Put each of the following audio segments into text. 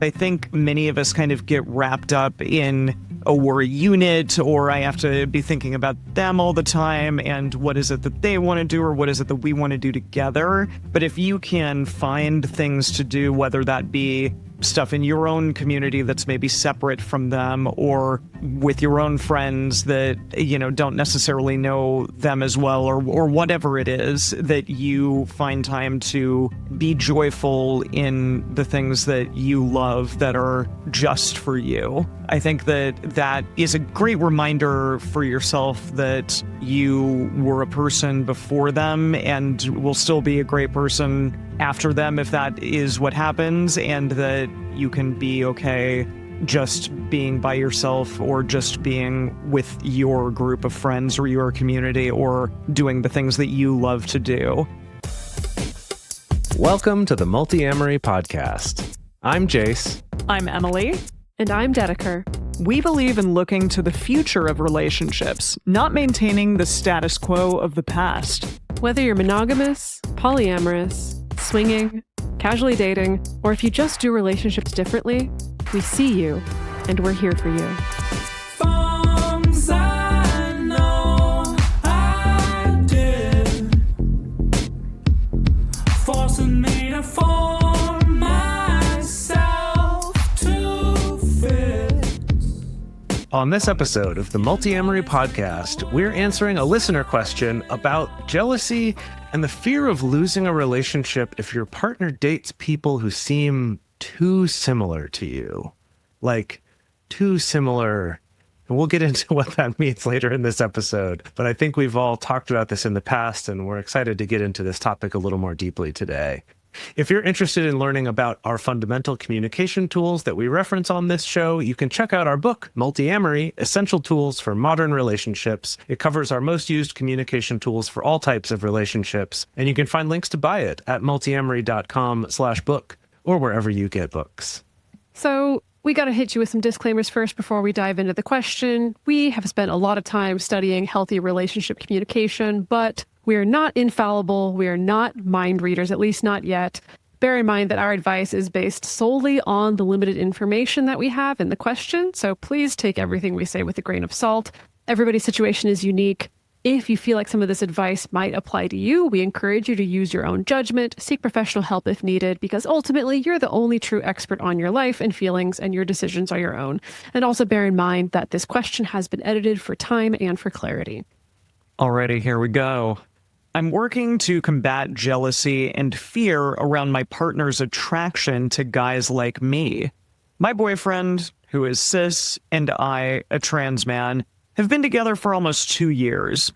I think many of us kind of get wrapped up in, oh, we're a unit, or I have to be thinking about them all the time, and what is it that they want to do, or what is it that we want to do together. But if you can find things to do, whether that be stuff in your own community that's maybe separate from them, or with your own friends that, don't necessarily know them as well, or whatever it is, that you find time to be joyful in the things that you love that are just for you. I think that is a great reminder for yourself that you were a person before them and will still be a great person after them if that is what happens, and that you can be okay just being by yourself, or just being with your group of friends or your community, or doing the things that you love to do. Welcome to the Multiamory podcast. I'm Jace. I'm Emily. And I'm Dedeker. We believe in looking to the future of relationships, not maintaining the status quo of the past. Whether you're monogamous, polyamorous, swinging, casually dating, or if you just do relationships differently, we see you, and we're here for you. Things I know I did, forcing me to form myself to fit. On this episode of the Multiamory podcast, we're answering a listener question about jealousy and the fear of losing a relationship if your partner dates people who seem too similar to you. Like, too similar. And we'll get into what that means later in this episode. But I think we've all talked about this in the past, and we're excited to get into this topic a little more deeply today. If you're interested in learning about our fundamental communication tools that we reference on this show, you can check out our book, Multiamory, Essential Tools for Modern Relationships. It covers our most used communication tools for all types of relationships, and you can find links to buy it at multiamory.com/book or wherever you get books. So we got to hit you with some disclaimers first before we dive into the question. We have spent a lot of time studying healthy relationship communication, but we are not infallible. We are not mind readers, at least not yet. Bear in mind that our advice is based solely on the limited information that we have in the question, so please take everything we say with a grain of salt. Everybody's situation is unique. If you feel like some of this advice might apply to you, we encourage you to use your own judgment, seek professional help if needed, because ultimately you're the only true expert on your life and feelings, and your decisions are your own. And also bear in mind that this question has been edited for time and for clarity. Alrighty, here we go. I'm working to combat jealousy and fear around my partner's attraction to guys like me. My boyfriend, who is cis, and I, a trans man, have been together for almost 2 years.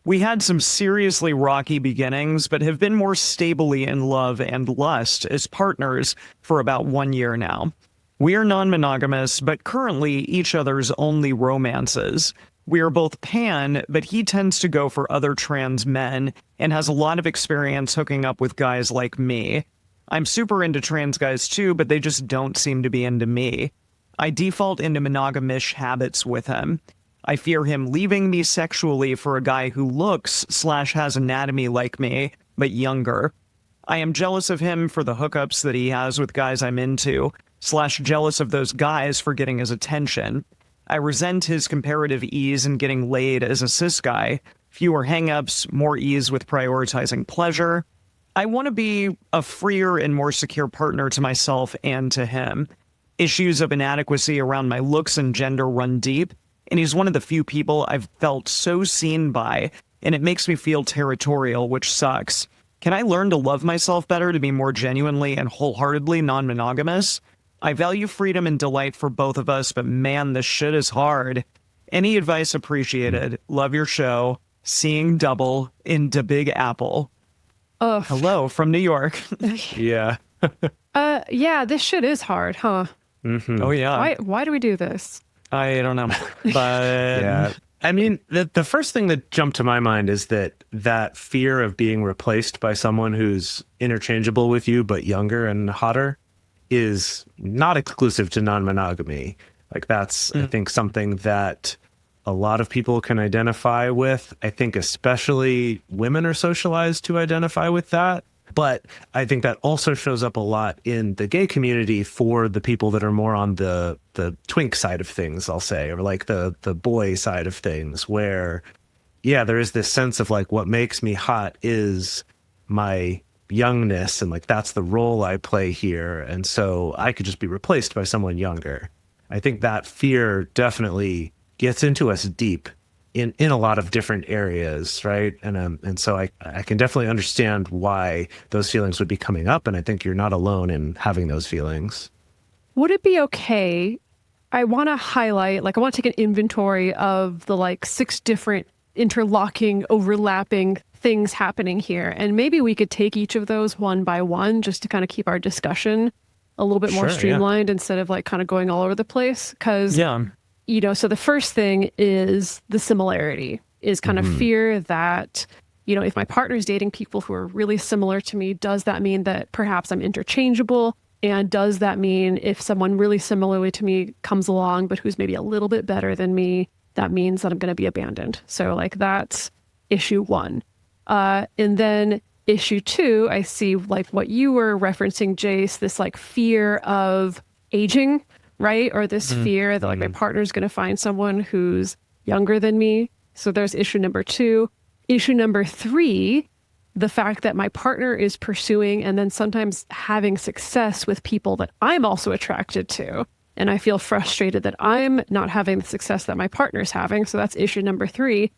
We had some seriously rocky beginnings, but have been more stably in love and lust as partners for about 1 year now. We are non-monogamous, but currently each other's only romances. We are both pan, but he tends to go for other trans men and has a lot of experience hooking up with guys like me. I'm super into trans guys too, but they just don't seem to be into me. I default into monogamish habits with him. I fear him leaving me sexually for a guy who looks/has anatomy like me, but younger. I am jealous of him for the hookups that he has with guys I'm into/jealous of those guys for getting his attention. I resent his comparative ease in getting laid as a cis guy, fewer hangups, more ease with prioritizing pleasure. I want to be a freer and more secure partner to myself and to him. Issues of inadequacy around my looks and gender run deep, and he's one of the few people I've felt so seen by, and it makes me feel territorial, which sucks. Can I learn to love myself better to be more genuinely and wholeheartedly non-monogamous? I value freedom and delight for both of us, but man, this shit is hard. Any advice appreciated. Love your show. Seeing double in the Big Apple. Hello from New York. Yeah. Yeah, this shit is hard, huh? Mm-hmm. Oh, yeah. Why do we do this? I don't know. But Yeah. I mean, the first thing that jumped to my mind is that fear of being replaced by someone who's interchangeable with you, but younger and hotter, is not exclusive to non-monogamy. Like that's, I think, something that a lot of people can identify with. I think especially women are socialized to identify with that. But I think that also shows up a lot in the gay community for the people that are more on the twink side of things, I'll say, or like the boy side of things, where, yeah, there is this sense of like, what makes me hot is my youngness, and like that's the role I play here. And so I could just be replaced by someone younger. I think that fear definitely gets into us deep in a lot of different areas, right? And so I can definitely understand why those feelings would be coming up, and I think you're not alone in having those feelings. Would it be okay? I want to highlight, like, I want to take an inventory of the like 6 different interlocking, overlapping things happening here. And maybe we could take each of those one by one just to kind of keep our discussion a little bit more Sure, streamlined instead of like kind of going all over the place. Because, Yeah. you know, so the first thing is the similarity, is kind of fear that, you know, if my partner is dating people who are really similar to me, does that mean that perhaps I'm interchangeable? And does that mean if someone really similarly to me comes along, but who's maybe a little bit better than me, that means that I'm going to be abandoned? So like that's issue 1. And then issue 2, I see like what you were referencing, Jace, this like fear of aging, right? Or this fear that like my partner's going to find someone who's younger than me. So there's issue number 2. Issue number 3, the fact that my partner is pursuing and then sometimes having success with people that I'm also attracted to. And I feel frustrated that I'm not having the success that my partner's having. So that's issue number 3.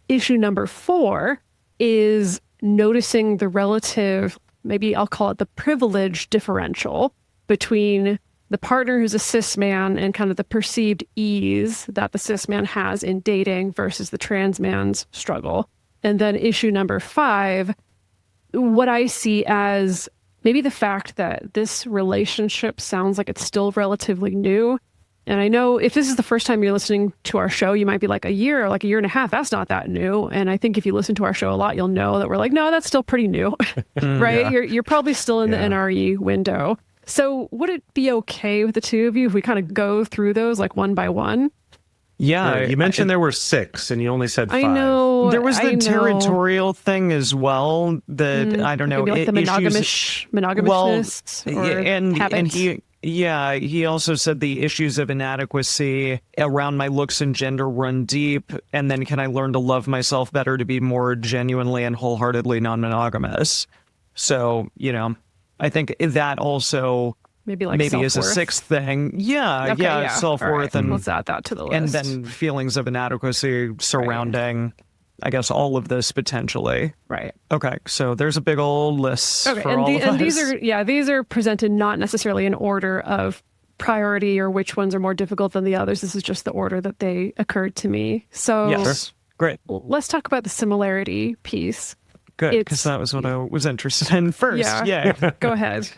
Issue number 4 is noticing the relative, maybe I'll call it the privilege differential between the partner who's a cis man and kind of the perceived ease that the cis man has in dating versus the trans man's struggle. And then issue number 5, what I see as maybe the fact that this relationship sounds like it's still relatively new. And I know if this is the first time you're listening to our show, you might be like a year or like a year and a half. That's not that new. And I think if you listen to our show a lot, you'll know that we're like, no, that's still pretty new, right? Yeah. You're probably still in the NRE window. So would it be okay with the two of you if we kind of go through those like one by one? Yeah. You mentioned there were 6 and you only said 5. I know. There was I the know. territorial thing as well. That I don't know. Maybe like the monogamous or and habits. he also said the issues of inadequacy around my looks and gender run deep, and then can I learn to love myself better to be more genuinely and wholeheartedly non-monogamous? So, you know, I think that also maybe like is a self-worth. 6th thing. Yeah, Okay, yeah, self-worth All right. and Let's add that to the list. and then feelings of inadequacy surrounding, I guess, all of this potentially. right. Okay, so there's a big old list Okay, for and, all of us. these are presented not necessarily in order of priority or which ones are more difficult than the others. This is just the order that they occurred to me. So Yes, great, let's talk about the similarity piece. good, it's- because that was what I was interested in first. Yeah. Yeah. Go ahead.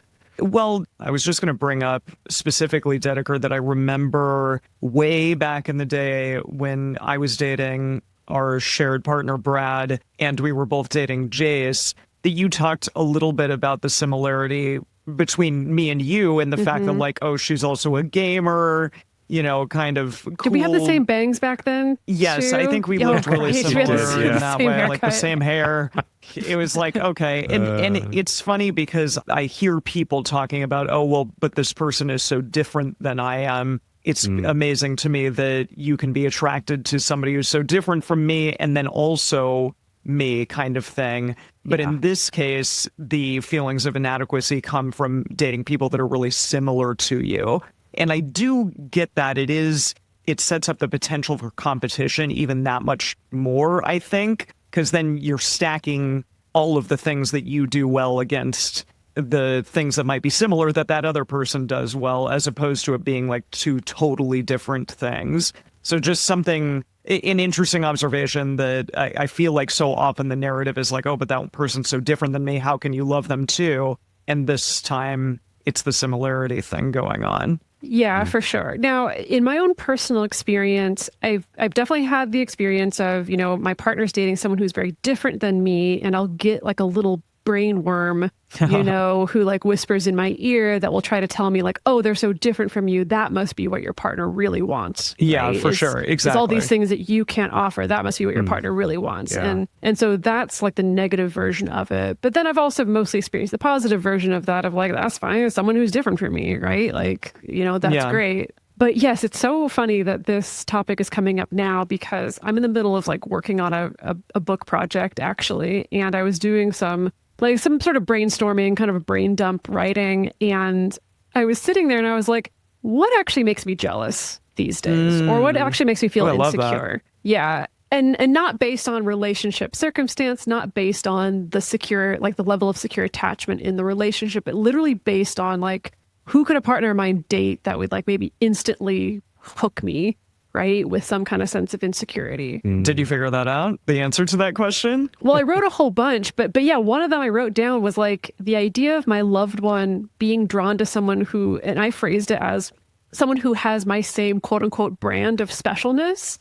Well, I was just going to bring up specifically, Dedeker, that I remember way back in the day when I was dating our shared partner, Brad, and we were both dating Jace, that you talked a little bit about the similarity between me and you and the fact that, like, oh, she's also a gamer, you know, kind of cool. Did we have the same bangs back then? Yes, too? I think we Oh, looked really great. We had the similar in that same way, like the haircut. same hair. It was like, okay. And it's funny because I hear people talking about, oh, well, but this person is so different than I am. It's amazing to me that you can be attracted to somebody who's so different from me and then also me kind of thing. But in this case, the feelings of inadequacy come from dating people that are really similar to you. And I do get that it sets up the potential for competition even that much more, I think, because then you're stacking all of the things that you do well against the things that might be similar that other person does well, as opposed to it being like 2 totally different things. So just an interesting observation that I feel like so often the narrative is like, oh, but that person's so different than me. How can you love them too? And this time it's the similarity thing going on. Yeah, for sure. Now, in my own personal experience, I've definitely had the experience of, you know, my partner's dating someone who's very different than me, and I'll get like a little brain worm, who like whispers in my ear that will try to tell me like, oh, they're so different from you. That must be what your partner really wants. Yeah, right? for sure. It's all Exactly. these things that you can't offer. That must be what your partner really wants. Yeah. And so that's like the negative version of it. But then I've also mostly experienced the positive version of that, of like, that's fine. It's someone who's different from me, right? Like, that's Yeah. great. But yes, it's so funny that this topic is coming up now because I'm in the middle of like working on a book project actually. And I was doing some sort of brainstorming, kind of a brain dump writing. And I was sitting there and I was like, what actually makes me jealous these days? Or what actually makes me feel Oh, I love that. insecure? Yeah. And not based on relationship circumstance, not based on the level of secure attachment in the relationship, but literally based on like, who could a partner of mine date that would like maybe instantly hook me, right? With some kind of sense of insecurity. Did you figure that out? The answer to that question? Well, I wrote a whole bunch, but yeah, one of them I wrote down was like the idea of my loved one being drawn to someone who, and I phrased it as someone who has my same quote unquote brand of specialness.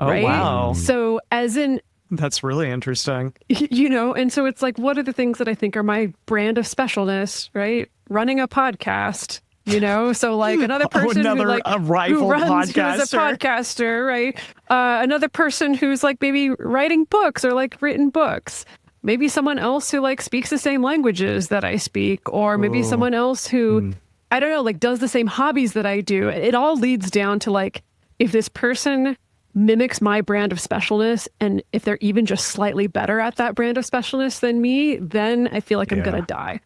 Oh, right? wow. So as in, That's really interesting. and so it's like, what are the things that I think are my brand of specialness, right? Running a podcast, so like another person a rival who is a podcaster. podcaster, right? Another person who's like maybe writing books or like written books. Maybe someone else who like speaks the same languages that I speak, or maybe someone else who, I don't know, like does the same hobbies that I do. It all leads down to like, if this person mimics my brand of specialness, and if they're even just slightly better at that brand of specialness than me, then I feel like I'm gonna die.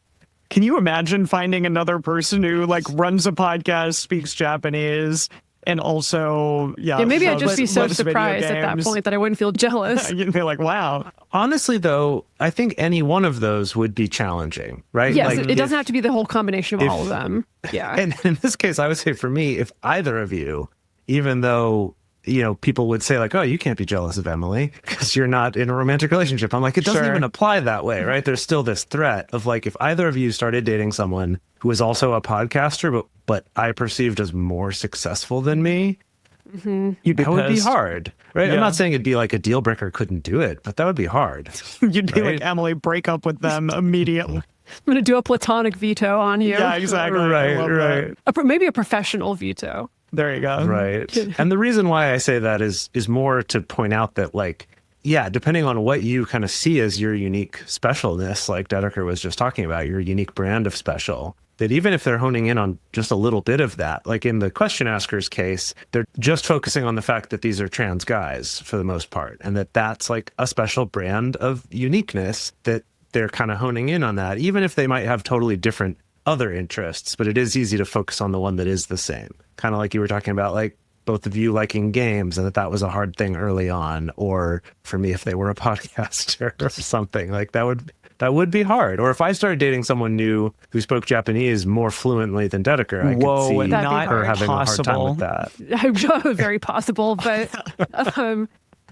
Can you imagine finding another person who like runs a podcast, speaks Japanese, and also, Yeah, maybe I'd just be so loves video surprised at that games? point that I wouldn't feel jealous. You'd be like, wow. Honestly, though, I think any one of those would be challenging, right? Yes, Like, it doesn't have to be the whole combination of all of them. Yeah. And in this case, I would say for me, if either of you, even though people would say like, oh, you can't be jealous of Emily because you're not in a romantic relationship. I'm like, it doesn't Sure. even apply that way, right? There's still this threat of like, if either of you started dating someone who is also a podcaster, but I perceived as more successful than me, You'd be that would be pissed. hard, right? Yeah. I'm not saying it'd be like a deal breaker, couldn't do it, but that would be hard. You'd be Right? like, Emily, break up with them immediately. I'm going to do a platonic veto on you. Yeah, exactly. I Right, love right. that. Maybe a professional veto. There you go. Right. And the reason why I say that is more to point out that like, yeah, depending on what you kind of see as your unique specialness, like Dedeker was just talking about, your unique brand of special, that even if they're honing in on just a little bit of that, like in the question asker's case, they're just focusing on the fact that these are trans guys for the most part, and that's like a special brand of uniqueness that they're kind of honing in on that, even if they might have totally different other interests, but it is easy to focus on the one that is the same. Kind of like you were talking about, like both of you liking games and that was a hard thing early on, or for me, if they were a podcaster or something, like that would be hard. Or if I started dating someone new who spoke Japanese more fluently than Dedeker, I Whoa, could see That'd be not hard. her having a hard time possible. with that. I'm sure very possible, but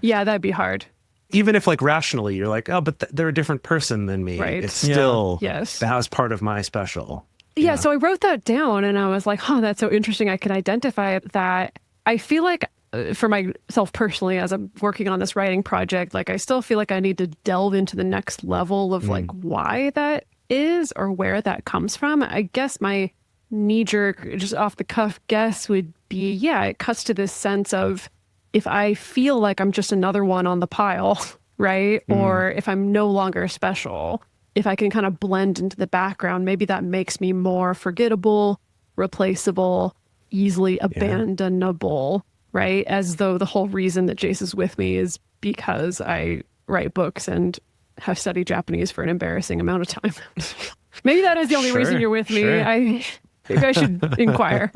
yeah, that'd be hard. Even if like rationally you're like, oh, but they're a different person than me. Right. It's Yeah. still, Yes. that was part of my special. Yeah, so I wrote that down and I was like, oh, that's so interesting. I can identify that. I feel like for myself personally, as I'm working on this writing project, like I still feel like I need to delve into the next level of like why that is or where that comes from. I guess my knee-jerk, just off the cuff guess would be, yeah, it cuts to this sense of if I feel like I'm just another one on the pile, right? Or if I'm no longer special, if I can kind of blend into the background, maybe that makes me more forgettable, replaceable, easily abandonable, right? As though the whole reason that Jace is with me is because I write books and have studied Japanese for an embarrassing amount of time. Maybe that is the only reason Sure, you're with me. sure. Maybe I should inquire.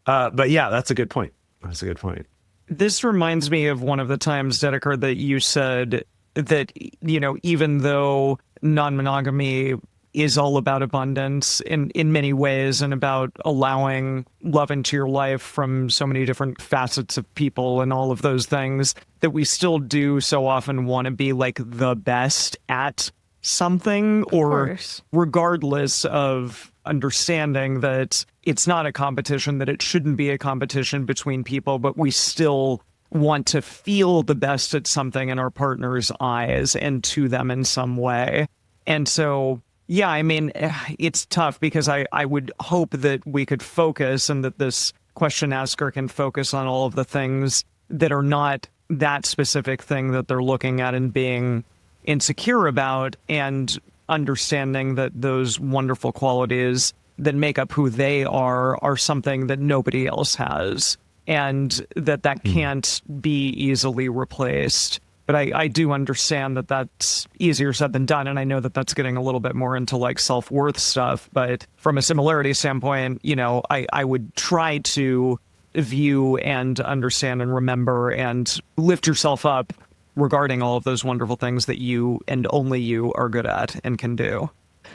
But yeah, that's a good point. That's a good point. This reminds me of one of the times, Dedeker, that you said that, even though non-monogamy is all about abundance in many ways and about allowing love into your life from so many different facets of people and all of those things, that we still do so often want to be like the best at something, or course. regardless of understanding that it's not a competition, that it shouldn't be a competition between people, but we still want to feel the best at something in our partner's eyes and to them in some way. And so, yeah, I mean, it's tough because I would hope that we could focus and that this question asker can focus on all of the things that are not that specific thing that they're looking at and being insecure about, and understanding that those wonderful qualities that make up who they are something that nobody else has, and that can't be easily replaced. But I do understand that that's easier said than done. And I know that that's getting a little bit more into like self-worth stuff. But from a similarity standpoint, you know, I would try to view and understand and remember and lift yourself up regarding all of those wonderful things that you and only you are good at and can do.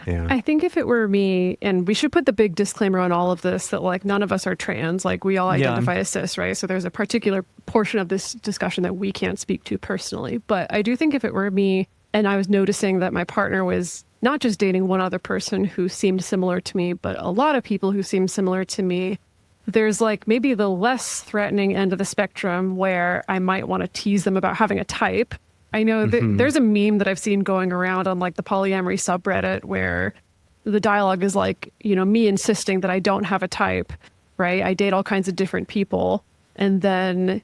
Yeah. I think if it were me, and we should put the big disclaimer on all of this, that like none of us are trans, like we all identify as cis, right? So there's a particular portion of this discussion that we can't speak to personally. But I do think if it were me and I was noticing that my partner was not just dating one other person who seemed similar to me, but a lot of people who seemed similar to me, there's like maybe the less threatening end of the spectrum where I might want to tease them about having a type. I know that there's a meme that I've seen going around on like the polyamory subreddit where the dialogue is like, you know, me insisting that I don't have a type, right? I date all kinds of different people. And then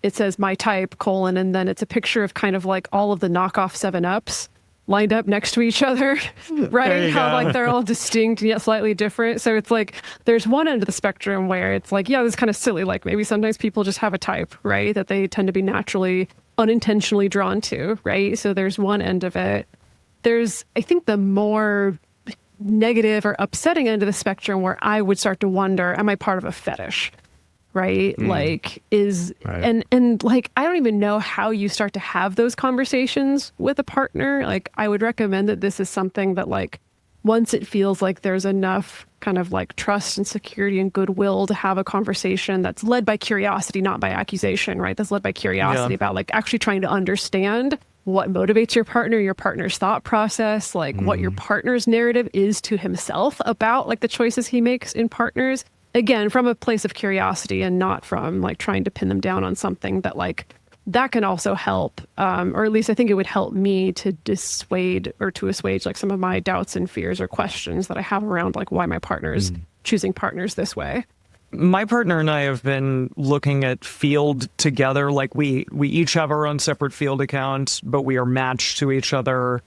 it says my type, colon, and then it's a picture of kind of like all of the knockoff 7-Ups lined up next to each other, right? How like they're all distinct and yet slightly different. So it's like there's one end of the spectrum where it's like, yeah, this is kind of silly. Like maybe sometimes people just have a type, right? That they tend to be naturally unintentionally drawn to, right? So there's one end of it. There's, I think, the more negative or upsetting end of the spectrum where I would start to wonder, am I part of a fetish? Right? Like and like, I don't even know how you start to have those conversations with a partner. Like I would recommend that this is something that like, once it feels like there's enough kind of like trust and security and goodwill to have a conversation that's led by curiosity, not by accusation, right? That's led by curiosity about like actually trying to understand what motivates your partner's thought process, like what your partner's narrative is to himself about like the choices he makes in partners. Again, from a place of curiosity and not from like trying to pin them down on something that like that can also help, or at least I think it would help me to dissuade or to assuage like some of my doubts and fears or questions that I have around like why my partner's choosing partners this way. My partner and I have been looking at Field together. Like we each have our own separate Field accounts, but we are matched to each other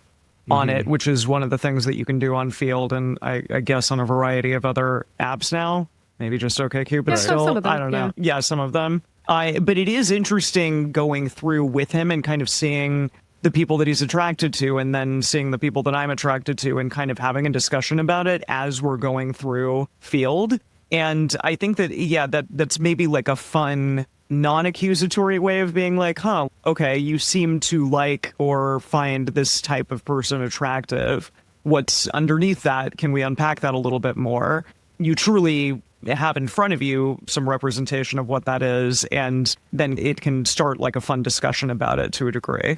on it, which is one of the things that you can do on Field, and I guess on a variety of other apps now. Maybe just OkCupid, but still, some of them, I don't know. Yeah, some of them. But it is interesting going through with him and kind of seeing the people that he's attracted to and then seeing the people that I'm attracted to and kind of having a discussion about it as we're going through Field. And I think that, yeah, that's maybe like a fun, non-accusatory way of being like, huh, okay, you seem to like or find this type of person attractive. What's underneath that? Can we unpack that a little bit more? You truly have in front of you some representation of what that is, and then it can start like a fun discussion about it to a degree.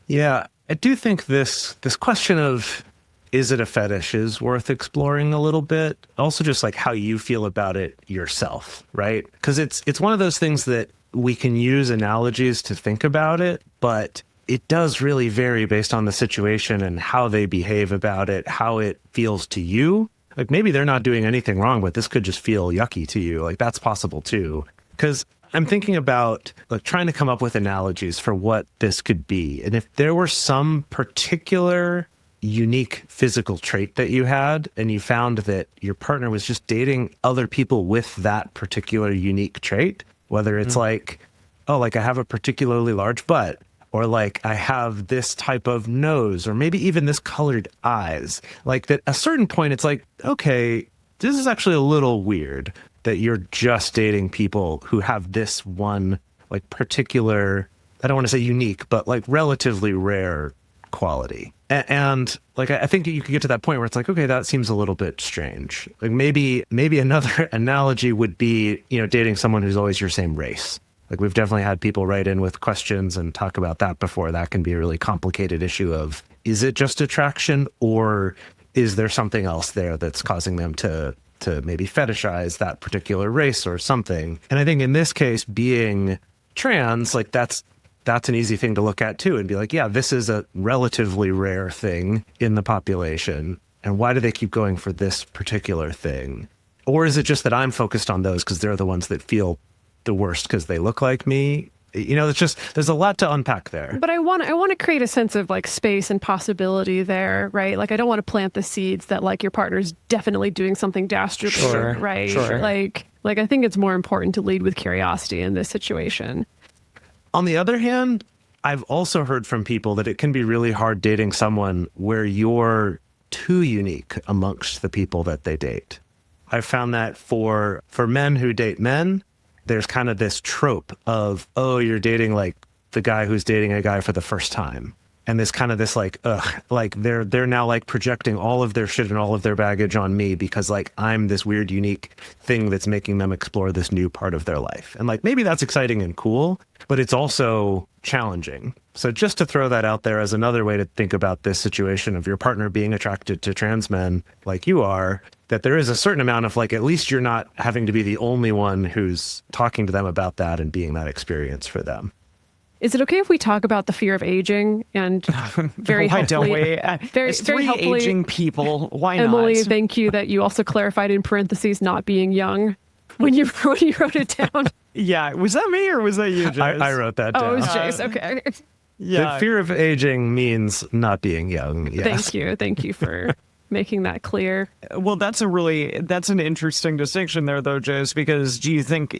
Yeah, I do think this question of is it a fetish is worth exploring a little bit. Also just like how you feel about it yourself, right? Because it's one of those things that we can use analogies to think about it, but it does really vary based on the situation and how they behave about it, how it feels to you. Like maybe they're not doing anything wrong, but this could just feel yucky to you. Like that's possible too. Because I'm thinking about like trying to come up with analogies for what this could be. And if there were some particular unique physical trait that you had and you found that your partner was just dating other people with that particular unique trait, whether it's like, oh, like I have a particularly large butt, or like I have this type of nose, or maybe even this colored eyes, like that at a certain point, it's like, okay, this is actually a little weird that you're just dating people who have this one like particular, I don't want to say unique, but like relatively rare quality. And like, I think you could get to that point where it's like, okay, that seems a little bit strange. Like maybe another analogy would be, you know, dating someone who's always your same race. Like we've definitely had people write in with questions and talk about that before. That can be a really complicated issue of, is it just attraction or is there something else there that's causing them to maybe fetishize that particular race or something? And I think in this case, being trans, like that's that's an easy thing to look at too and be like, yeah, this is a relatively rare thing in the population. And why do they keep going for this particular thing? Or is it just that I'm focused on those because they're the ones that feel the worst because they look like me? You know, it's just, there's a lot to unpack there. But I want to create a sense of like space and possibility there, right? Like I don't want to plant the seeds that like your partner's definitely doing something dastardly, Sure, right? sure. Like I think it's more important to lead with curiosity in this situation. On the other hand, I've also heard from people that it can be really hard dating someone where you're too unique amongst the people that they date. I've found that for men who date men, there's kind of this trope of, oh, you're dating like the guy who's dating a guy for the first time. And there's kind of this like, like they're now like projecting all of their shit and all of their baggage on me because like I'm this weird, unique thing that's making them explore this new part of their life. And like maybe that's exciting and cool, but it's also challenging. So just to throw that out there as another way to think about this situation of your partner being attracted to trans men like you are, that there is a certain amount of like, at least you're not having to be the only one who's talking to them about that and being that experience for them. Is it okay if we talk about the fear of aging and very Why don't helpfully, we? very, It's very three helpfully, aging people. Why Emily, not? thank you that you also clarified in parentheses not being young when you wrote it down. Yeah, was that me or was that you, Jace? I wrote that down. Oh, it was Jace. Okay. Yeah. The fear of aging means not being young. Yes. Thank you. Thank you for making that clear. Well, that's an interesting distinction there, though, Jace. Because do you think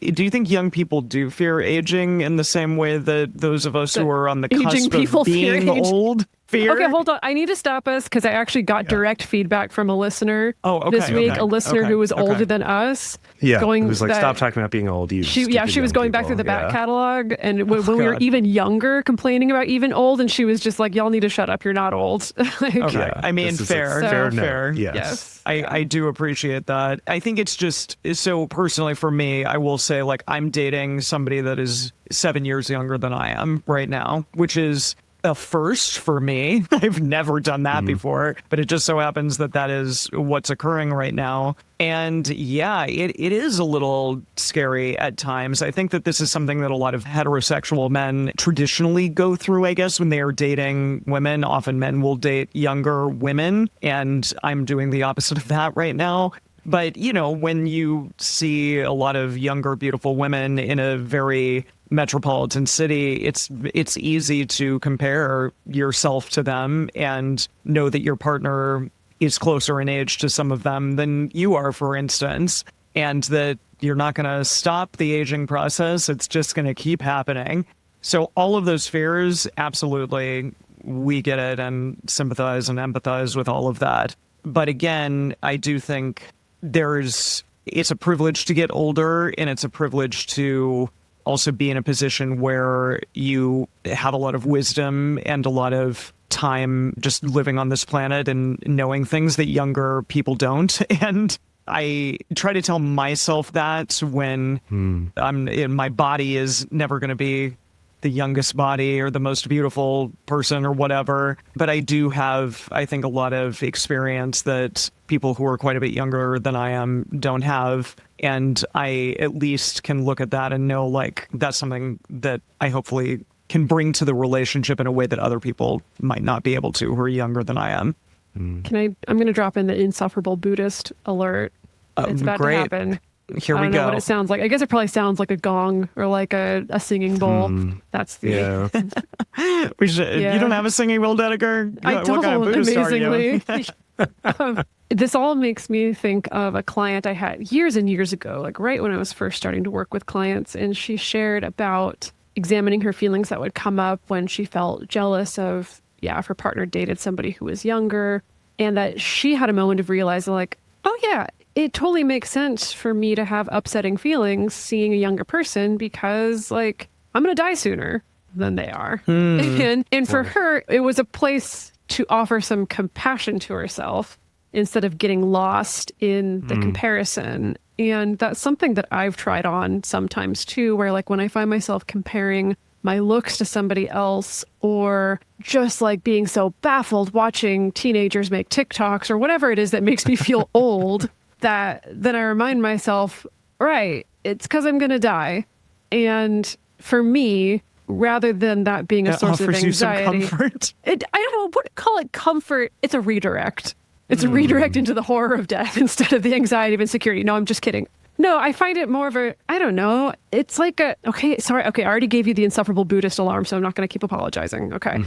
young people do fear aging in the same way that those of us who are on the aging cusp people of being fear age- old fear? Okay, hold on. I need to stop us because I actually got direct feedback from a listener this week. okay, A listener okay, who was older okay. than us. Yeah. Going It was like, that- stop talking about being old. You She stupid was young going back through people. the back Yeah. catalog, and when we were God. even younger, complaining about even old, and she was just like, "Y'all need to shut up. You're not old." Like, Okay. Yeah, I mean, this is a fair, fair fair. note. Yes. Yes. I do appreciate that. I think it's just so personally for me, I will say like I'm dating somebody that is 7 years younger than I am right now, which is a first for me. I've never done that before, but it just so happens that that is what's occurring right now. And yeah, it is a little scary at times. I think that this is something that a lot of heterosexual men traditionally go through, I guess, when they are dating women. Often men will date younger women, and I'm doing the opposite of that right now. But, you know, when you see a lot of younger, beautiful women in a very metropolitan city, it's easy to compare yourself to them and know that your partner is closer in age to some of them than you are, for instance, and that you're not going to stop the aging process. It's just going to keep happening. So all of those fears, absolutely, we get it and sympathize and empathize with all of that. But again, I do think it's a privilege to get older, and it's a privilege to also be in a position where you have a lot of wisdom and a lot of time just living on this planet and knowing things that younger people don't. And I try to tell myself that when my body is never going to be the youngest body or the most beautiful person or whatever. But I do have, I think, a lot of experience that people who are quite a bit younger than I am don't have. And I at least can look at that and know, like, that's something that I hopefully can bring to the relationship in a way that other people might not be able to who are younger than I am. I'm going to drop in the insufferable Buddhist alert. It's about great. to happen. Here I we don't know go. what it sounds like. I guess it probably sounds like a gong or like a singing bowl. That's the Yeah. We should, Yeah. You don't have a singing bowl, Dedeker? I What don't, kind of Buddhist are you? amazingly. This all makes me think of a client I had years and years ago, like right when I was first starting to work with clients. And she shared about examining her feelings that would come up when she felt jealous of, if her partner dated somebody who was younger. And that she had a moment of realizing, like, oh, yeah, it totally makes sense for me to have upsetting feelings seeing a younger person because, like, I'm going to die sooner than they are. And for her, it was a place to offer some compassion to herself instead of getting lost in the comparison. And that's something that I've tried on sometimes too, where like when I find myself comparing my looks to somebody else or just like being so baffled watching teenagers make TikToks or whatever it is that makes me feel old, that then I remind myself, right, it's because I'm going to die. And for me, rather than that being a It source of offers you some anxiety. comfort. I don't know, what call it comfort. It's a redirect. It's a redirect into the horror of death instead of the anxiety of insecurity. No, I'm just kidding. No, I find it more of a, I don't know. It's like okay, sorry. Okay, I already gave you the insufferable Buddhist alarm, so I'm not going to keep apologizing. Okay.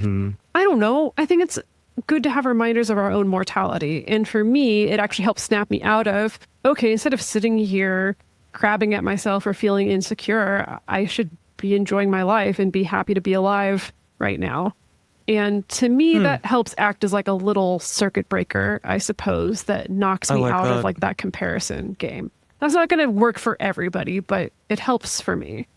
I don't know. I think it's good to have reminders of our own mortality. And for me, it actually helps snap me out of, okay, instead of sitting here crabbing at myself or feeling insecure, I should be enjoying my life and be happy to be alive right now. And to me, that helps act as like a little circuit breaker, I suppose, that knocks me like out that. of like that comparison game. That's not going to work for everybody, but it helps for me.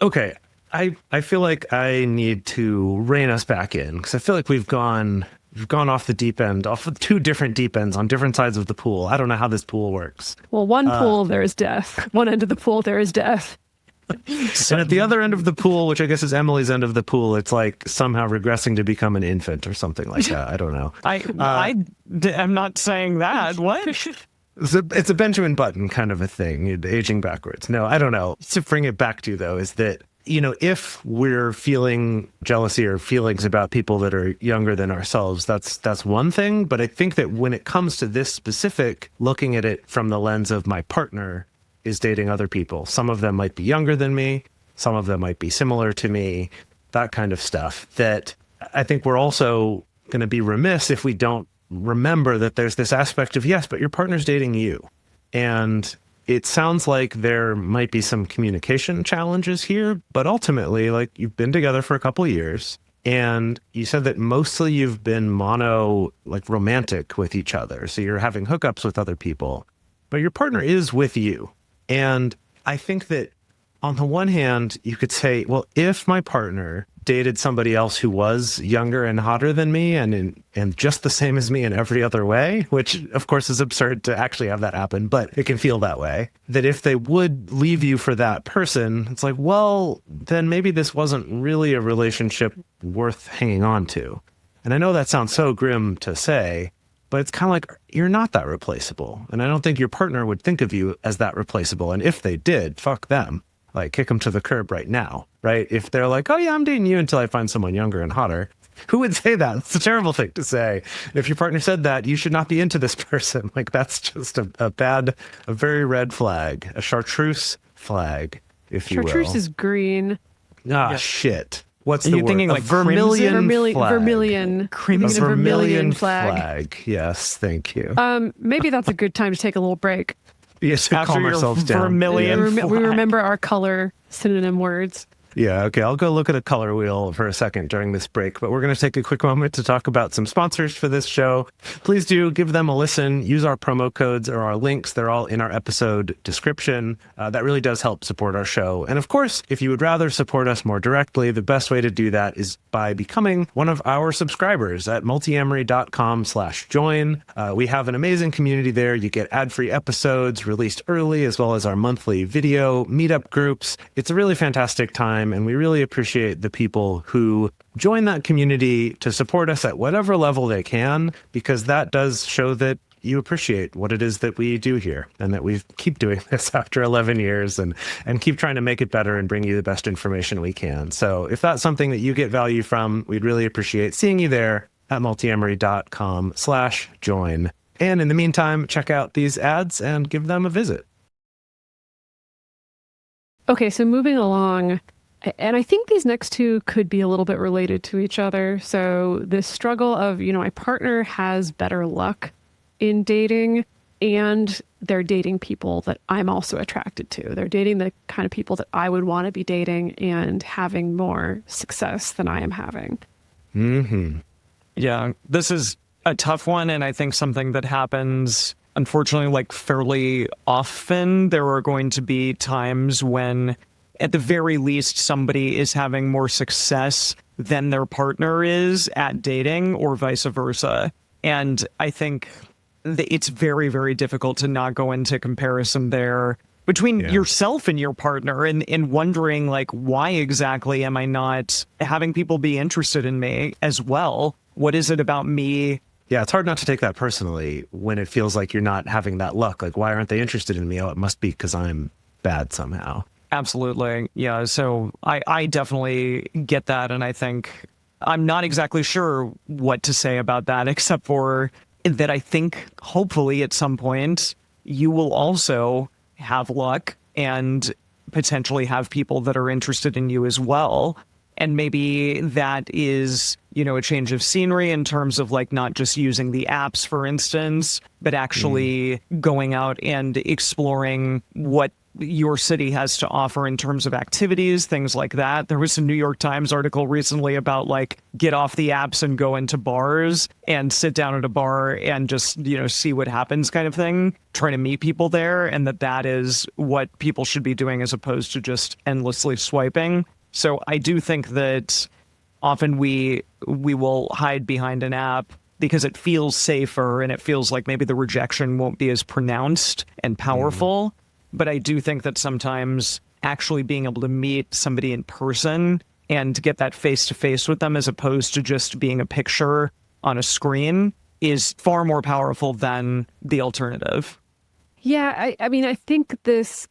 Okay. I feel like I need to rein us back in because I feel like we've gone off the deep end, off of two different deep ends on different sides of the pool. I don't know how this pool works. Well, one pool, there is death. One end of the pool, there is death. And at the other end of the pool, which I guess is Emily's end of the pool, it's like somehow regressing to become an infant or something like that. I don't know. I'm not saying that. What? It's a Benjamin Button kind of a thing, aging backwards. No, I don't know. To bring it back to, though, is that, if we're feeling jealousy or feelings about people that are younger than ourselves, that's one thing. But I think that when it comes to this specific, looking at it from the lens of my partner is dating other people. Some of them might be younger than me. Some of them might be similar to me, that kind of stuff. That I think we're also going to be remiss if we don't remember that there's this aspect of, yes, but your partner's dating you. And it sounds like there might be some communication challenges here, but ultimately, like, you've been together for a couple of years and you said that mostly you've been romantic with each other. So you're having hookups with other people, but your partner is with you. And I think that on the one hand, you could say, well, if my partner dated somebody else who was younger and hotter than me and just the same as me in every other way, which of course is absurd to actually have that happen, but it can feel that way, that if they would leave you for that person, it's like, well, then maybe this wasn't really a relationship worth hanging on to. And I know that sounds so grim to say, but it's kind of like, you're not that replaceable. And I don't think your partner would think of you as that replaceable. And if they did, fuck them. Like, kick them to the curb right now, right? If they're like, oh yeah, I'm dating you until I find someone younger and hotter. Who would say that? It's a terrible thing to say. If your partner said that, you should not be into this person. Like, that's just a very red flag, a chartreuse flag, if you will. Chartreuse is green. Shit. What's Are the you word? thinking A like vermilion flag. Vermilion. Creamy A Thinking of vermilion flag. flag. Yes, thank you. Maybe that's a good time to take a little break. Yes, to After calm your ourselves down. vermilion Yeah. We remember our color synonym words. Yeah, okay. I'll go look at a color wheel for a second during this break, but we're going to take a quick moment to talk about some sponsors for this show. Please do give them a listen. Use our promo codes or our links. They're all in our episode description. That really does help support our show. And of course, if you would rather support us more directly, the best way to do that is by becoming one of our subscribers at multiamory.com/join. We have an amazing community there. You get ad-free episodes released early, as well as our monthly video meetup groups. It's a really fantastic time. And we really appreciate the people who join that community to support us at whatever level they can, because that does show that you appreciate what it is that we do here and that we keep doing this after 11 years and keep trying to make it better and bring you the best information we can. So if that's something that you get value from, we'd really appreciate seeing you there at multiamory.com/join. And in the meantime, check out these ads and give them a visit. Okay, so moving along, and I think these next two could be a little bit related to each other. So this struggle of, my partner has better luck in dating and they're dating people that I'm also attracted to. They're dating the kind of people that I would want to be dating and having more success than I am having. Mm-hmm. Yeah, this is a tough one, and I think something that happens, unfortunately, like fairly often. There are going to be times when, at the very least, somebody is having more success than their partner is at dating, or vice versa. And I think it's very, very difficult to not go into comparison there between yourself and your partner and wondering, like, why exactly am I not having people be interested in me as well? What is it about me? Yeah, it's hard not to take that personally when it feels like you're not having that luck. Like, why aren't they interested in me? Oh, it must be because I'm bad somehow. Absolutely. Yeah. So I definitely get that. And I think I'm not exactly sure what to say about that, except for that I think hopefully at some point you will also have luck and potentially have people that are interested in you as well. And maybe that is, a change of scenery in terms of like not just using the apps, for instance, but actually going out and exploring what your city has to offer in terms of activities, things like that. There was a New York Times article recently about like get off the apps and go into bars and sit down at a bar and just, see what happens kind of thing, trying to meet people there. And that is what people should be doing as opposed to just endlessly swiping. So I do think that often we will hide behind an app because it feels safer and it feels like maybe the rejection won't be as pronounced and powerful. But I do think that sometimes actually being able to meet somebody in person and get that face to face with them as opposed to just being a picture on a screen is far more powerful than the alternative. Yeah, I mean, I think there's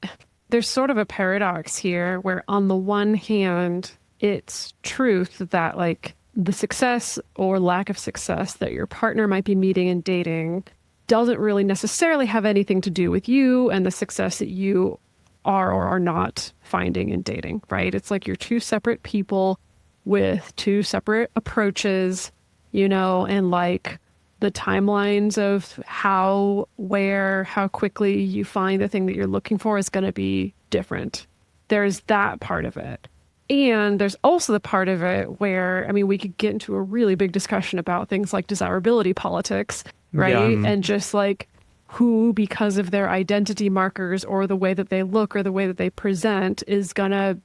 sort of a paradox here where on the one hand, it's truth that like the success or lack of success that your partner might be meeting and dating doesn't really necessarily have anything to do with you and the success that you are or are not finding in dating, right? It's like you're two separate people with two separate approaches, and like the timelines of how, where, how quickly you find the thing that you're looking for is going to be different. There's that part of it. And there's also the part of it where, I mean, we could get into a really big discussion about things like desirability politics, right? Yeah. And just like who, because of their identity markers or the way that they look or the way that they present, is going to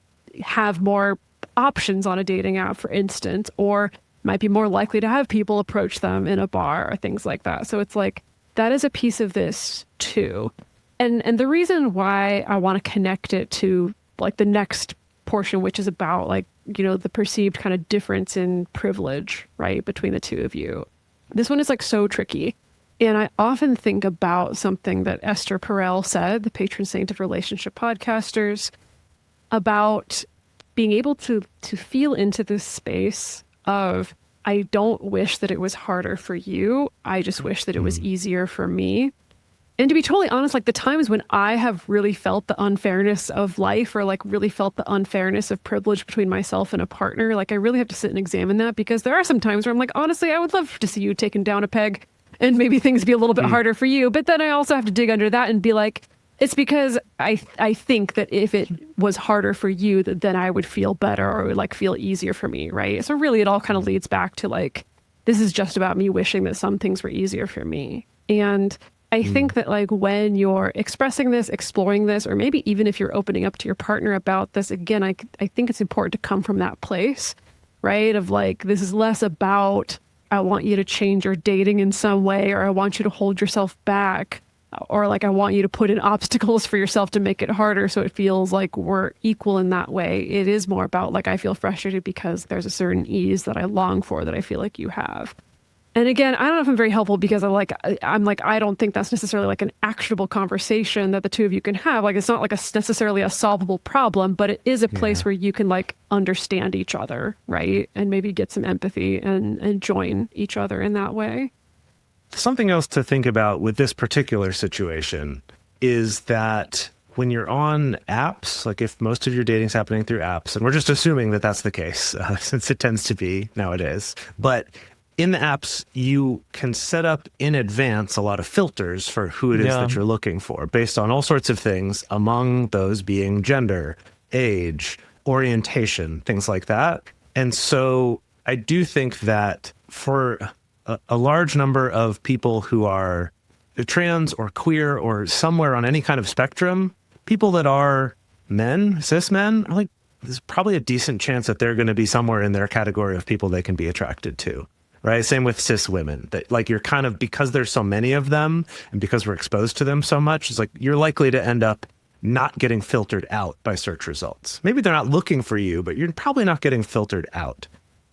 have more options on a dating app, for instance, or might be more likely to have people approach them in a bar or things like that. So it's like, that is a piece of this too. And the reason why I want to connect it to like the next portion, which is about like, the perceived kind of difference in privilege, right, between the two of you. This one is like so tricky. And I often think about something that Esther Perel said, the patron saint of relationship podcasters, about being able to feel into this space of, I don't wish that it was harder for you. I just wish that it was easier for me. And to be totally honest, like the times when I have really felt the unfairness of life or like really felt the unfairness of privilege between myself and a partner, like I really have to sit and examine that, because there are some times where I'm like, honestly, I would love to see you taken down a peg and maybe things be a little bit harder for you. But then I also have to dig under that and be like, it's because I think that if it was harder for you, that then I would feel better or it would like feel easier for me, right? So really it all kind of leads back to like, this is just about me wishing that some things were easier for me. And I think that like when you're expressing this, exploring this, or maybe even if you're opening up to your partner about this, again, I think it's important to come from that place, right? Of like, this is less about, I want you to change your dating in some way, or I want you to hold yourself back, or like, I want you to put in obstacles for yourself to make it harder so it feels like we're equal in that way. It is more about like, I feel frustrated because there's a certain ease that I long for that I feel like you have. And again, I don't know if I'm very helpful because I don't think that's necessarily like an actionable conversation that the two of you can have. Like, it's not like necessarily a solvable problem, but it is a place where you can like understand each other, right? And maybe get some empathy and join each other in that way. Something else to think about with this particular situation is that when you're on apps, like if most of your dating's happening through apps, and we're just assuming that that's the case, since it tends to be nowadays, but in the apps, you can set up in advance a lot of filters for who it is that you're looking for based on all sorts of things, among those being gender, age, orientation, things like that. And so I do think that for a large number of people who are trans or queer or somewhere on any kind of spectrum, people that are men, cis men, are like, there's probably a decent chance that they're going to be somewhere in their category of people they can be attracted to. Right. Same with cis women, that like you're kind of, because there's so many of them and because we're exposed to them so much, it's like you're likely to end up not getting filtered out by search results. Maybe they're not looking for you, but you're probably not getting filtered out.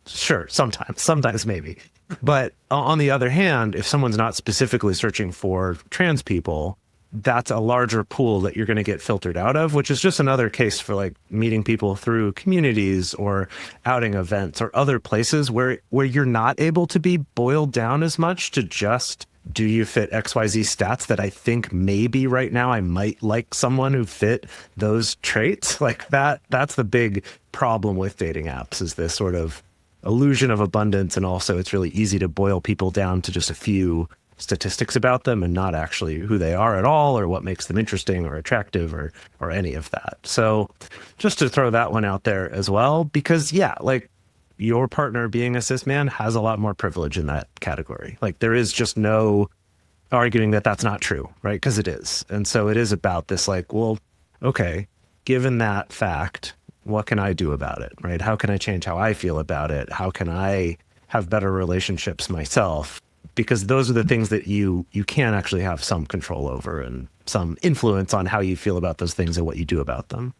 Sure, sometimes maybe. But on the other hand, if someone's not specifically searching for trans people, that's a larger pool that you're going to get filtered out of, which is just another case for like meeting people through communities or outing events or other places where you're not able to be boiled down as much to just, do you fit XYZ stats that I think maybe right now I might like someone who fit those traits? Like that's the big problem with dating apps, is this sort of illusion of abundance. And also it's really easy to boil people down to just a few statistics about them and not actually who they are at all, or what makes them interesting or attractive or any of that. So just to throw that one out there as well, because yeah, like your partner being a cis man has a lot more privilege in that category. Like there is just no arguing that that's not true, right? Because it is. And so it is about this like, well, okay, given that fact, what can I do about it, right? How can I change how I feel about it? How can I have better relationships myself? Because those are the things that you can actually have some control over and some influence on how you feel about those things and what you do about them.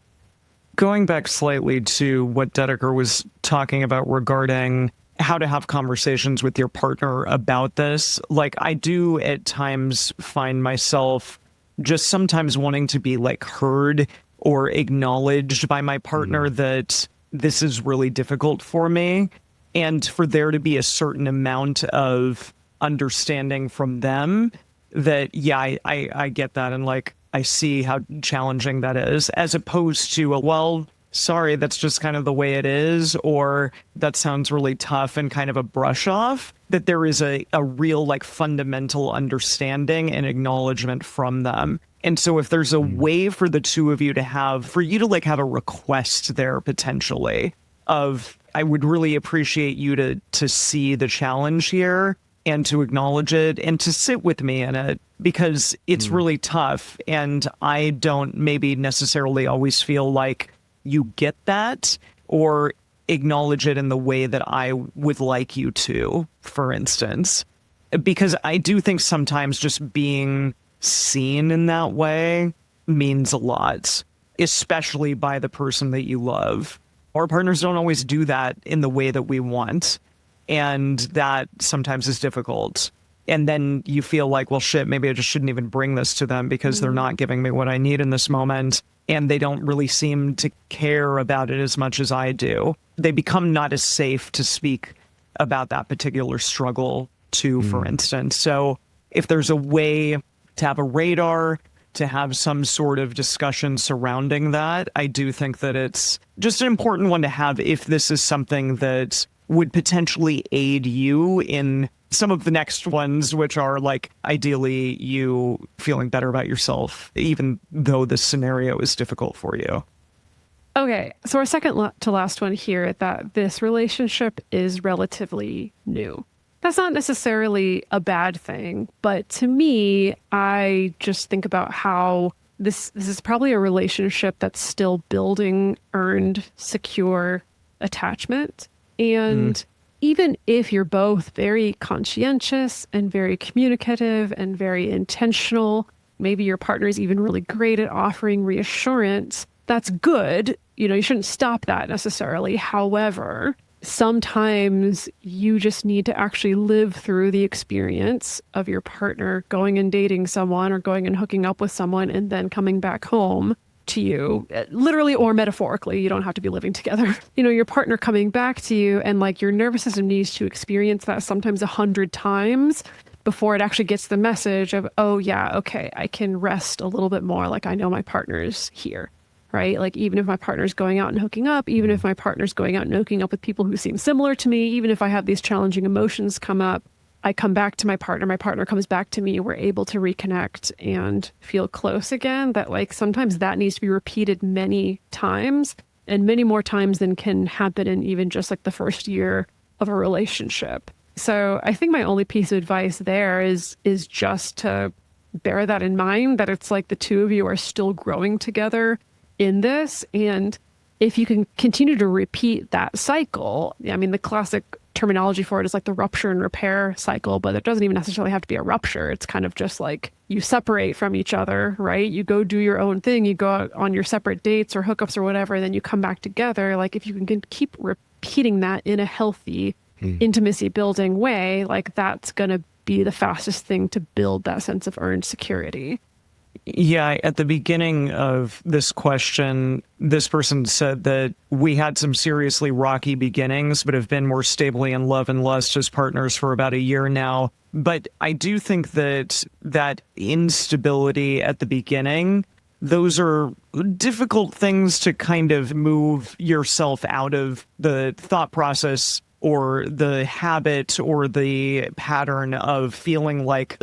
Going back slightly to what Dedeker was talking about regarding how to have conversations with your partner about this, like I do at times find myself just sometimes wanting to be like heard or acknowledged by my partner that this is really difficult for me, and for there to be a certain amount of understanding from them that, yeah, I get that. And like, I see how challenging that is, as opposed to, well, sorry, that's just kind of the way it is, or that sounds really tough and kind of a brush off, that there is a real like fundamental understanding and acknowledgement from them. And so if there's a way for the two of you to have like have a request there potentially of, I would really appreciate you to see the challenge here and to acknowledge it and to sit with me in it, because it's really tough. And I don't maybe necessarily always feel like you get that or acknowledge it in the way that I would like you to, for instance. Because I do think sometimes just being seen in that way means a lot, especially by the person that you love. Our partners don't always do that in the way that we want. And that sometimes is difficult. And then you feel like, well, shit, maybe I just shouldn't even bring this to them because they're not giving me what I need in this moment. And they don't really seem to care about it as much as I do. They become not as safe to speak about that particular struggle to, for instance. So if there's a way to have a radar, to have some sort of discussion surrounding that, I do think that it's just an important one to have if this is something that would potentially aid you in some of the next ones, which are like ideally you feeling better about yourself, even though this scenario is difficult for you. Okay, so our second to last one here, that this relationship is relatively new. That's not necessarily a bad thing, but to me, I just think about how this is probably a relationship that's still building earned, secure attachment. And even if you're both very conscientious and very communicative and very intentional, maybe your partner is even really great at offering reassurance, that's good. You know, you shouldn't stop that necessarily. However, sometimes you just need to actually live through the experience of your partner going and dating someone or going and hooking up with someone and then coming back home to you, literally or metaphorically. You don't have to be living together. You know, your partner coming back to you, and like your nervous system needs to experience that sometimes 100 times before it actually gets the message of, oh yeah, okay, I can rest a little bit more. Like I know my partner's here, right? Like even if my partner's going out and hooking up, even if my partner's going out and hooking up with people who seem similar to me, even if I have these challenging emotions come up, I come back to my partner comes back to me, we're able to reconnect and feel close again. That like sometimes that needs to be repeated many times, and many more times than can happen in even just like the first year of a relationship. So I think my only piece of advice there is just to bear that in mind, that it's like the two of you are still growing together in this. And if you can continue to repeat that cycle, I mean, the classic terminology for it is like the rupture and repair cycle, but it doesn't even necessarily have to be a rupture. It's kind of just like you separate from each other, right? You go do your own thing, you go out on your separate dates or hookups or whatever, and then you come back together. Like if you can keep repeating that in a healthy intimacy building way, like that's going to be the fastest thing to build that sense of earned security. Yeah, at the beginning of this question, this person said that we had some seriously rocky beginnings, but have been more stably in love and lust as partners for about a year now. But I do think that that instability at the beginning, those are difficult things to kind of move yourself out of the thought process or the habit or the pattern of feeling like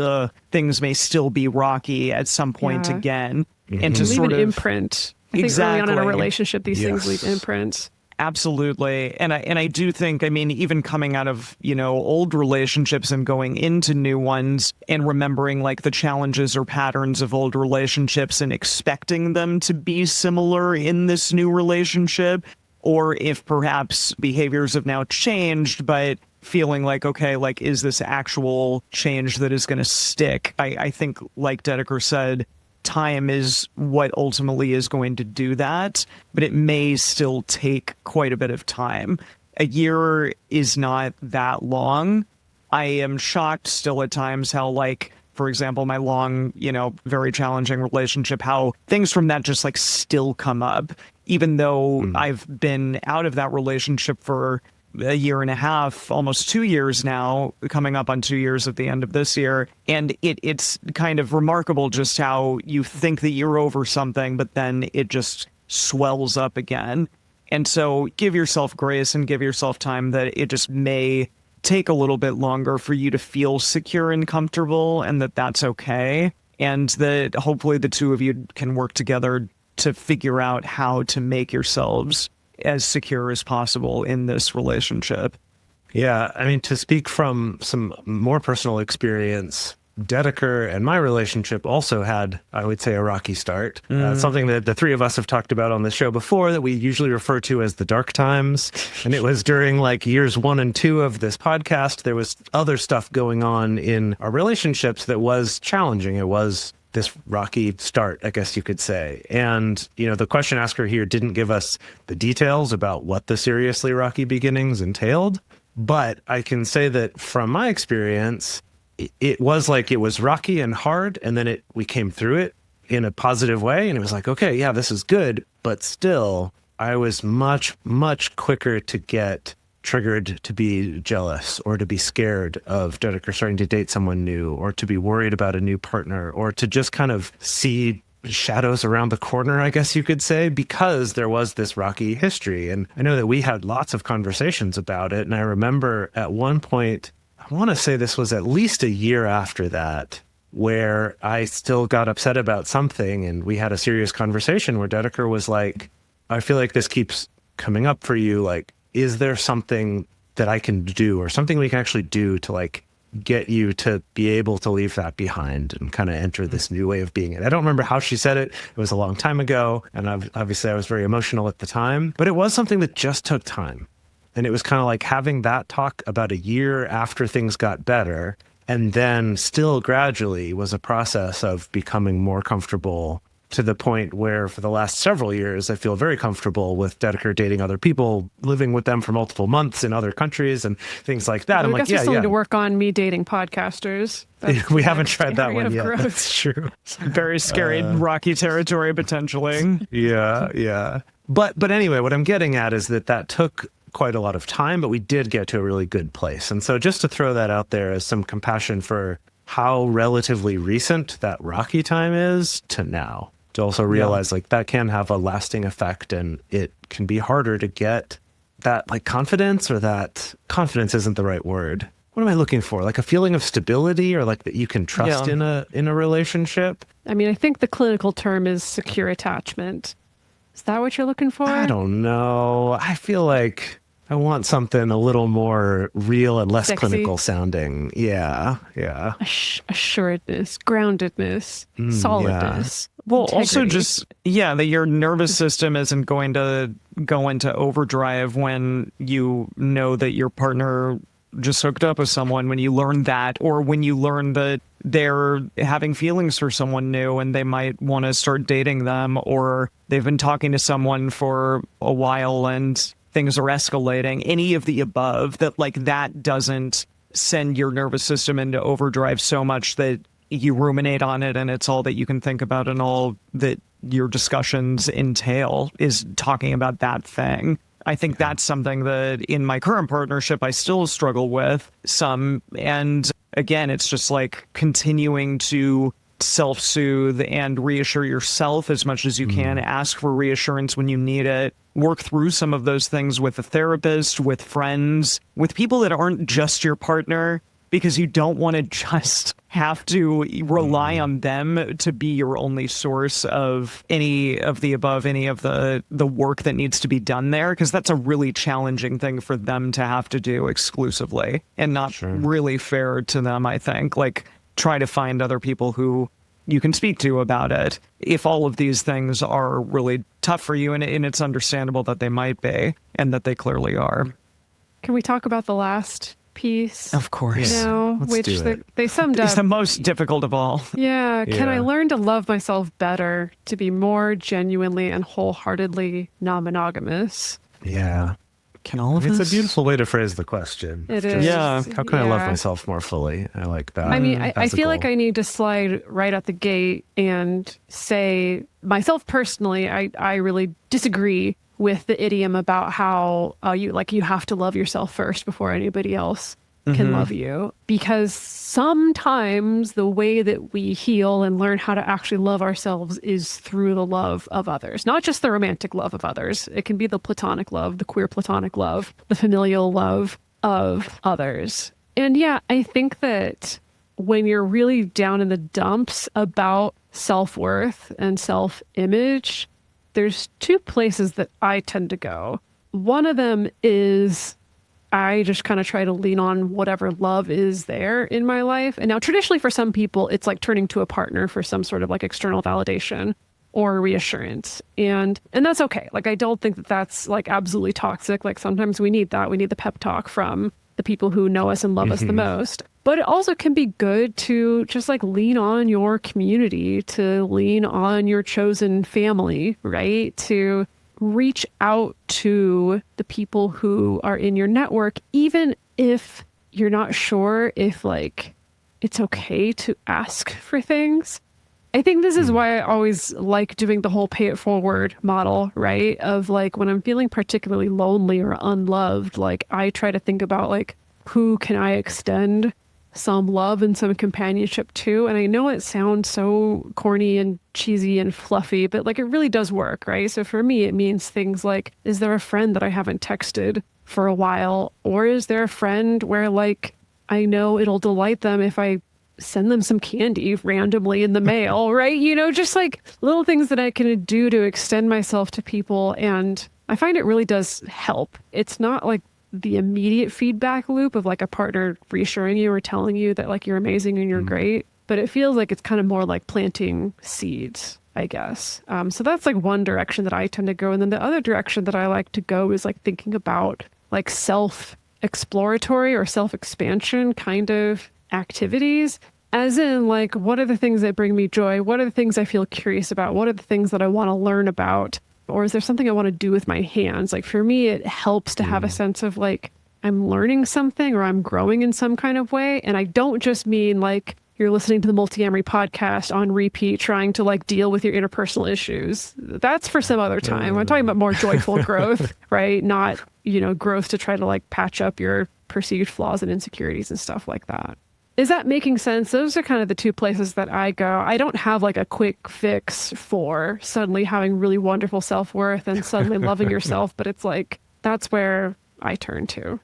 things may still be rocky at some point Yeah. again. Mm-hmm. And to Leave sort an of imprint. I think early on in a Exactly. relationship, these things Yes. leave imprints. Absolutely. And I do think, I mean, even coming out of, old relationships and going into new ones and remembering like the challenges or patterns of old relationships and expecting them to be similar in this new relationship, or if perhaps behaviors have now changed, but feeling like, okay, like, is this actual change that is going to stick? I think, like Dedeker said, time is what ultimately is going to do that, but it may still take quite a bit of time. A year is not that long. I am shocked still at times how, like, for example, my long, very challenging relationship, how things from that just like still come up, even though I've been out of that relationship for a year and a half, almost 2 years now, coming up on 2 years at the end of this year. And it's kind of remarkable just how you think that you're over something, but then it just swells up again. And so give yourself grace and give yourself time that it just may take a little bit longer for you to feel secure and comfortable, and that that's okay. And that hopefully the two of you can work together to figure out how to make yourselves as secure as possible in this relationship. Yeah, I mean, to speak from some more personal experience, Dedeker and my relationship also had, I would say, a rocky start. Something that the three of us have talked about on the show before that we usually refer to as the dark times. And it was during like years 1 and 2 of this podcast. There was other stuff going on in our relationships that was challenging. It was this rocky start, I guess you could say. And, the question asker here didn't give us the details about what the seriously rocky beginnings entailed. But I can say that from my experience, it was like it was rocky and hard, and then we came through it in a positive way, and it was like, okay, yeah, this is good. But still, I was much, much quicker to get triggered to be jealous or to be scared of Dedeker starting to date someone new, or to be worried about a new partner, or to just kind of see shadows around the corner, I guess you could say, because there was this rocky history. And I know that we had lots of conversations about it. And I remember at one point, I want to say this was at least a year after that, where I still got upset about something. And we had a serious conversation where Dedeker was like, I feel like this keeps coming up for you. Like, is there something that I can do, or something we can actually do to like get you to be able to leave that behind and kind of enter this new way of being? And I don't remember how she said it. It was a long time ago. And obviously I was very emotional at the time, but it was something that just took time. And it was kind of like having that talk about a year after things got better. And then still gradually was a process of becoming more comfortable, to the point where for the last several years, I feel very comfortable with Dedeker dating other people, living with them for multiple months in other countries and things like that. I'm I like, guess we yeah, still yeah. need to work on me dating podcasters. That's We the haven't next tried that area one of yet. growth. That's true. Very scary, rocky territory, potentially. Yeah. But anyway, what I'm getting at is that took quite a lot of time, but we did get to a really good place. And so just to throw that out there as some compassion for how relatively recent that rocky time is to now, to also realize like that can have a lasting effect, and it can be harder to get that like confidence, or that confidence isn't the right word. What am I looking for? Like a feeling of stability, or like that you can trust in a relationship? I mean, I think the clinical term is secure attachment. Is that what you're looking for? I don't know. I feel like I want something a little more real and less Sexy. clinical sounding. Yeah. Assuredness, groundedness, solidness. Well, also integrity. just, that your nervous system isn't going to go into overdrive when you know that your partner just hooked up with someone, when you learn that, or when you learn that they're having feelings for someone new and they might want to start dating them, or they've been talking to someone for a while and things are escalating, any of the above, that like that doesn't send your nervous system into overdrive so much that you ruminate on it and it's all that you can think about and all that your discussions entail is talking about that thing. I think that's something that in my current partnership I still struggle with some. And again, it's just like continuing to self-soothe and reassure yourself as much as you can. Ask for reassurance when you need it. Work through some of those things with a therapist, with friends, with people that aren't just your partner, because you don't want to just have to rely on them to be your only source of any of the above, any of the work that needs to be done there, because that's a really challenging thing for them to have to do exclusively and not really fair to them, I think. Like, try to find other people who you can speak to about it if all of these things are really tough for you, and it's understandable that they might be and that they clearly are. Can we talk about the last piece? Of course. You know, Let's which do it. they summed up. It's the most difficult of all. Yeah. Can I Yeah. learn to love myself better, to be more genuinely and wholeheartedly non-monogamous? Yeah. Can all of It's a this? beautiful way to phrase the question. It Just, is. Yeah. How can I love Yeah. myself more fully? I like that. I mean, I That's a feel like goal. I need to slide right at the gate and say, myself personally, I really disagree with the idiom about how you have to love yourself first before anybody else can love you. Because sometimes the way that we heal and learn how to actually love ourselves is through the love of others, not just the romantic love of others. It can be the platonic love, the queer platonic love, the familial love of others. And yeah, I think that when you're really down in the dumps about self-worth and self-image, there's two places that I tend to go. One of them is I just kind of try to lean on whatever love is there in my life. And now traditionally for some people, it's like turning to a partner for some sort of like external validation or reassurance. And that's okay. Like, I don't think that that's like absolutely toxic. Like, sometimes we need that. We need the pep talk from the people who know us and love us the most. But it also can be good to just like lean on your community, to lean on your chosen family, right? To reach out to the people who are in your network, even if you're not sure if like it's okay to ask for things. I think this is why I always like doing the whole pay it forward model, right? Of like, when I'm feeling particularly lonely or unloved, like I try to think about like, who can I extend some love and some companionship to? And I know it sounds so corny and cheesy and fluffy, but like it really does work, right? So for me, it means things like, is there a friend that I haven't texted for a while? Or is there a friend where like, I know it'll delight them if I send them some candy randomly in the mail, right? You know, just like little things that I can do to extend myself to people. And I find it really does help. It's not like the immediate feedback loop of like a partner reassuring you or telling you that like you're amazing and you're great, but it feels like it's kind of more like planting seeds, I guess. So that's like one direction that I tend to go. And then the other direction that I like to go is like thinking about like self-exploratory or self-expansion kind of activities. As in, like, what are the things that bring me joy? What are the things I feel curious about? What are the things that I want to learn about? Or is there something I want to do with my hands? Like, for me, it helps to have a sense of like, I'm learning something or I'm growing in some kind of way. And I don't just mean like you're listening to the Multiamory podcast on repeat, trying to like deal with your interpersonal issues. That's for some other time. I'm talking about more joyful growth, right? Not, you know, growth to try to like patch up your perceived flaws and insecurities and stuff like that. Is that making sense? Those are kind of the two places that I go. I don't have like a quick fix for suddenly having really wonderful self-worth and suddenly loving yourself, but it's like, that's where I turn to.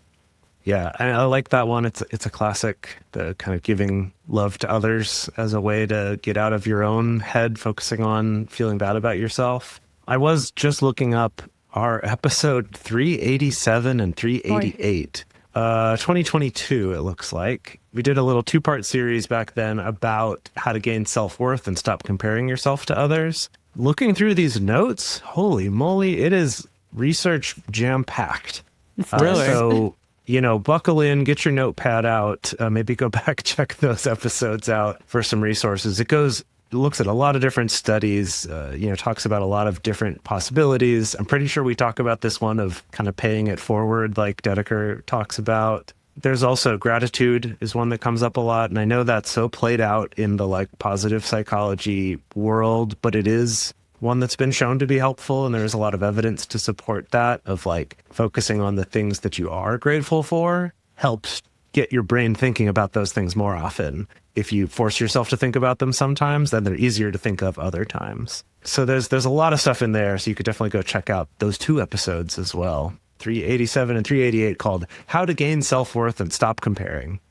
Yeah, and I like that one. It's a classic, the kind of giving love to others as a way to get out of your own head, focusing on feeling bad about yourself. I was just looking up our episode 387 and 388. 2022, it looks like. We did a little 2-part series back then about how to gain self-worth and stop comparing yourself to others. Looking through these notes, holy moly, it is research jam-packed. Really? So, you know, buckle in, get your notepad out, maybe go back, check those episodes out for some resources. It looks at a lot of different studies, talks about a lot of different possibilities. I'm pretty sure we talk about this one of kind of paying it forward, like Dedeker talks about. There's also gratitude is one that comes up a lot. And I know that's so played out in the like positive psychology world, but it is one that's been shown to be helpful. And there's a lot of evidence to support that, of like focusing on the things that you are grateful for helps get your brain thinking about those things more often. If you force yourself to think about them sometimes, then they're easier to think of other times. So there's a lot of stuff in there. So you could definitely go check out those 2 episodes as well. 387 and 388, called How to Gain Self-Worth and Stop Comparing.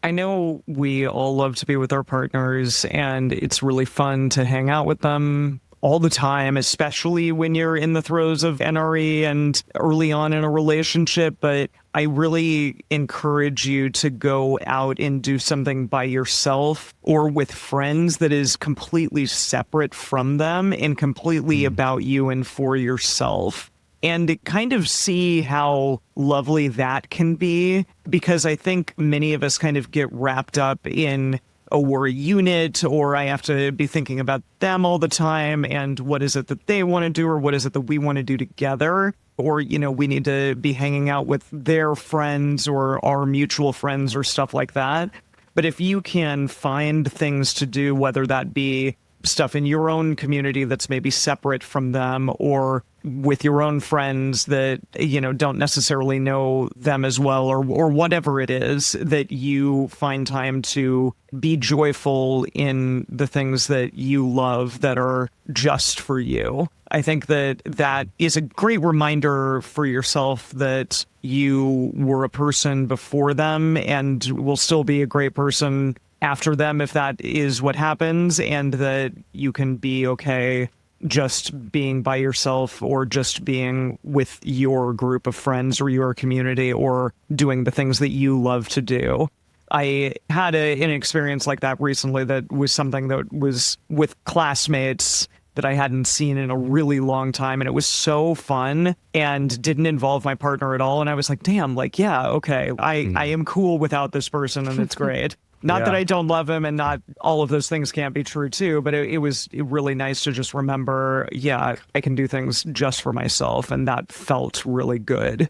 I know we all love to be with our partners, and it's really fun to hang out with them all the time, especially when you're in the throes of NRE and early on in a relationship. But I really encourage you to go out and do something by yourself or with friends that is completely separate from them and completely about you and for yourself. And kind of see how lovely that can be, because I think many of us kind of get wrapped up in, oh, we're a unit, or I have to be thinking about them all the time, and what is it that they want to do, or what is it that we want to do together, or, you know, we need to be hanging out with their friends or our mutual friends or stuff like that. But if you can find things to do, whether that be stuff in your own community that's maybe separate from them, or with your own friends that, you know, don't necessarily know them as well, or whatever it is, that you find time to be joyful in the things that you love that are just for you. I think that that is a great reminder for yourself that you were a person before them and will still be a great person after them if that is what happens, and that you can be okay just being by yourself, or just being with your group of friends or your community, or doing the things that you love to do. I had an experience like that recently that was something that was with classmates that I hadn't seen in a really long time, and it was so fun and didn't involve my partner at all. And I was like, damn, like, yeah, okay, I am cool without this person, and it's great. Not that I don't love him, and not all of those things can't be true too, but it was really nice to just remember, yeah, I can do things just for myself, and that felt really good.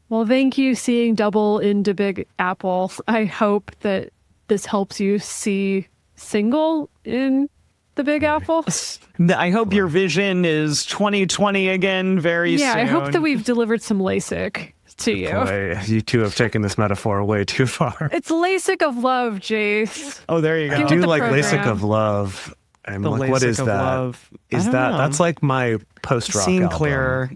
Well, thank you, seeing double into Big Apple. I hope that this helps you see single in the Big Apple. I hope your vision is 2020 again very soon. Yeah, I hope that we've delivered some LASIK to you. Boy, you two have taken this metaphor way too far. It's LASIK of love, Jace. Oh, there you go. I do like LASIK of love. I'm like, what is LASIK of that? love. Is that, that's like my post-rock Seeing album. Clear.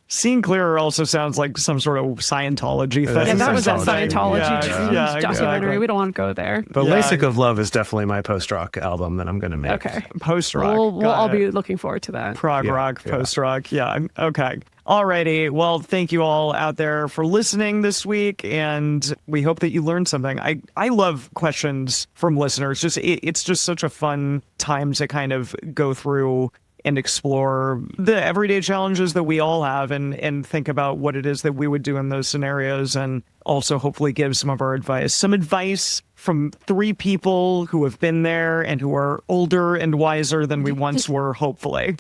Seeing Clear also sounds like some sort of Scientology thing. Yeah, that was that Scientology. Scientology documentary. Exactly. We don't want to go there. But Yeah. LASIK of Love is definitely my post-rock album that I'm going to make. Okay. Post-rock. We'll all Got it. be looking forward to that. Prog rock, post-rock. Yeah. Okay. Alrighty. Well, thank you all out there for listening this week, and we hope that you learned something. I love questions from listeners. It's just such a fun time to kind of go through and explore the everyday challenges that we all have, and think about what it is that we would do in those scenarios, and also hopefully give some of our advice. Some advice from 3 people who have been there and who are older and wiser than we once were, hopefully.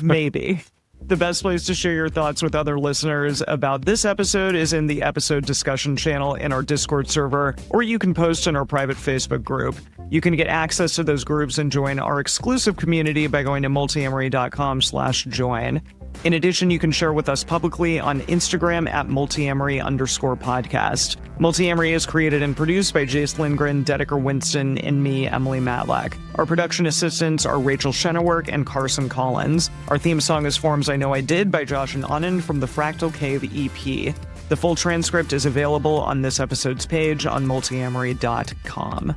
Maybe. The best place to share your thoughts with other listeners about this episode is in the episode discussion channel in our Discord server, or you can post in our private Facebook group. You can get access to those groups and join our exclusive community by going to multiamory.com/join. In addition, you can share with us publicly on Instagram at multiamory_podcast. Multiamory is created and produced by Jace Lindgren, Dedeker Winston, and me, Emily Matlack. Our production assistants are Rachel Shennework and Carson Collins. Our theme song is Forms I Know I Did by Josh and Anand from the Fractal Cave EP. The full transcript is available on this episode's page on multiamory.com.